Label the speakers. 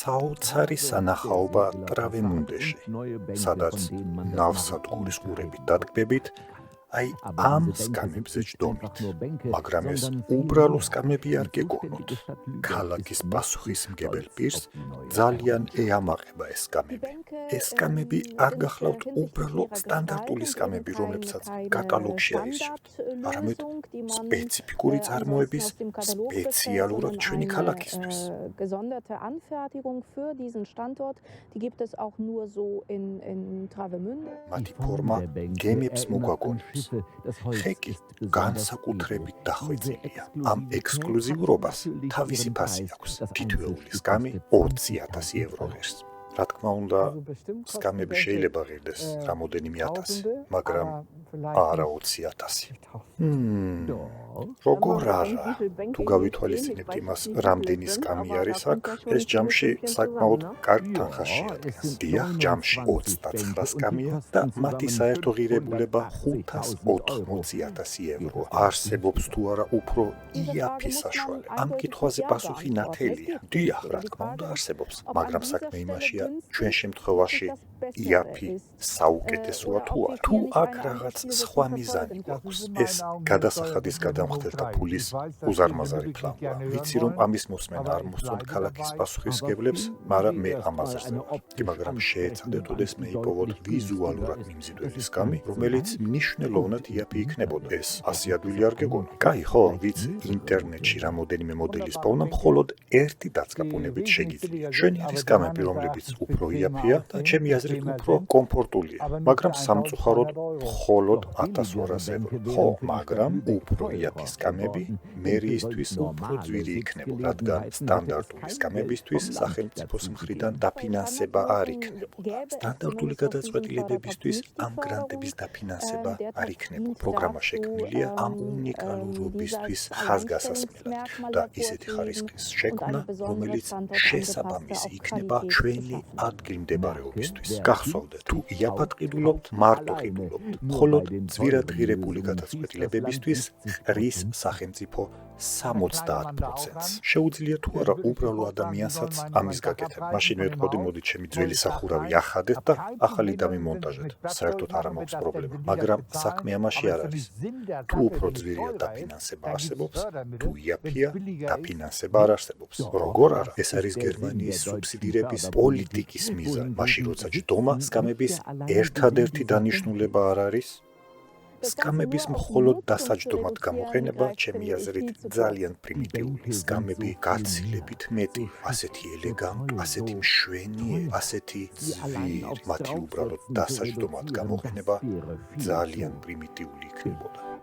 Speaker 1: საოცარი სანახაობა ტრავემუნდეში, სადაც ნავსადგურის ყურებით დადგმებით, აი ამ სკამებზე ჯდომით, მაგრამ ეს უბრალო სკამები არ გეგონოთ. ქალაქის პასუხისმგებელ პირს ძალიან ეამაყება ეს სკამები. ეს სკამები არ გახლავთ უბრალო სტანდარტული სკამები, რომლებსაც კატალოგში აირჩევთ, არამედ სპეციფიკური წარმოების სპეციალურად ჩვენი ქალაქისთვის. მათი ფორმა გემებს მოგვაგონებს. ხეკი განსაკუთრებით დახვეწილია. ამ ექსკლუზიურობას თავისი ფასი აქვს. თითოეული სკამი 20,000 ევრო ღირს. რა თქმა უნდა, სკამები შეიძლება ღირდეს რამოდენიმე ათასი, მაგრამ არა 20,000. როგორ არა? თუ გავითვალისწინებთ იმას, რამდენი სკამი არის აქ, ეს ჯამში საკმაოდ კარგ თანხას შეადგენს. დიახ, ჯამში 29 სკამია და მათი საერთო ღირებულება 580,000 ევრო. არსებობს თუ არა უფრო იაფი საშუალება? ამ კითხვაზე პასუხი ნათელია. დიახ, რა თქმა უნდა არსებობს, მაგრამ საქმე იმაშია, ჩვენ შემთხვევაში იაფი საუკეთესოა თუ არა. თუ აქ რაღაც სხვა მიზანი გვაქვს, ეს გადასახადის გადამხდელთა ფულის უზარმაზარი ფლანია. ვიცი, რომ ამის მოსმენა არ მოსწონთ ქალაქის პასუხისმგებლებს, მაგრამ მე ამაზე ვარ. მაგრამ შეეცადეთ ოდესმე იპოვოთ ვიზუალურად მიმზიდველი სკამი, რომელიც მნიშვნელოვნად იაფი იქნებოდა. ეს 100 ადვილი არ გეგონა. კაი, ხო, ვიცი, ინტერნეტში რამოდენიმე მოდელის პოვნა მხოლოდ ერთი დაწკაპუნებით შეგიძლია. შვენიერი სკამები, რომლებიც უფრო იაფია და ჩემი აზრით უფრო კომფორტულია, მაგრამ სამწუხაროდ მხოლოდ 1200 ევრო. ხო, მაგრამ უფრო იაფი სკამები მერიისთვის უფრო ძვირი იქნებოდა, რადგან სტანდარტული სკამებისთვის სახელმწიფოს მხრიდან დაფინანსება არ იქნებოდა. სტანდარტული გადაწყვეტილებებისთვის ამ გრანტების დაფინანსება არ იქნებოდა. პროგრამა შექმნილია ამ უნიკალურობისთვის ხაზგასასმელად და ისეთი ხარისხის შექმნა, რომელიც შესაბამისი იქნება ჩვენი ადგილმდებარეობისთვის. გახსოვდეთ, თუ იაფად ყიდულობთ, მარტო ყიდულობთ. მხოლოდ ძვირადღირებული გადაწყვეტილებებისთვის ყრის სახელმწიფო 70%-ს. შეუძლია თუ არა უბრალო ადამიანსაც ამის გაკეთება. მაშინ ვეთქოდი, მოდი ჩემი ძველი სახურავი ახადეთ და ახალი დამიმონტაჟეთ. საერთოდ არ მაქვს პრობლემა, მაგრამ საქმე ამაში არ არის. თუ უფრო ძვირია დაფინანსება არსებობს, თუ იაფია დაფინანსება არ არსებობს. როგორ არა? ეს არის გერმანიის სუბსიდირების პოლიტიკის მიზანი. მაშინ როცა ჯდომა სკამების ერთადერთი დანიშნულება არ არის, სკამების მხოლოდ დასაჯდომად გამოყენება, ჩემი აზრით, ძალიან პრიმიტიული. სკამები გაცილებით მეტი, ასეთი ელეგანტი, ასეთი მშვენიერი, ასეთი ძვირი, მათი უბრალოდ დასაჯდომად გამოყენება ძალიან პრიმიტიული იქნებოდა.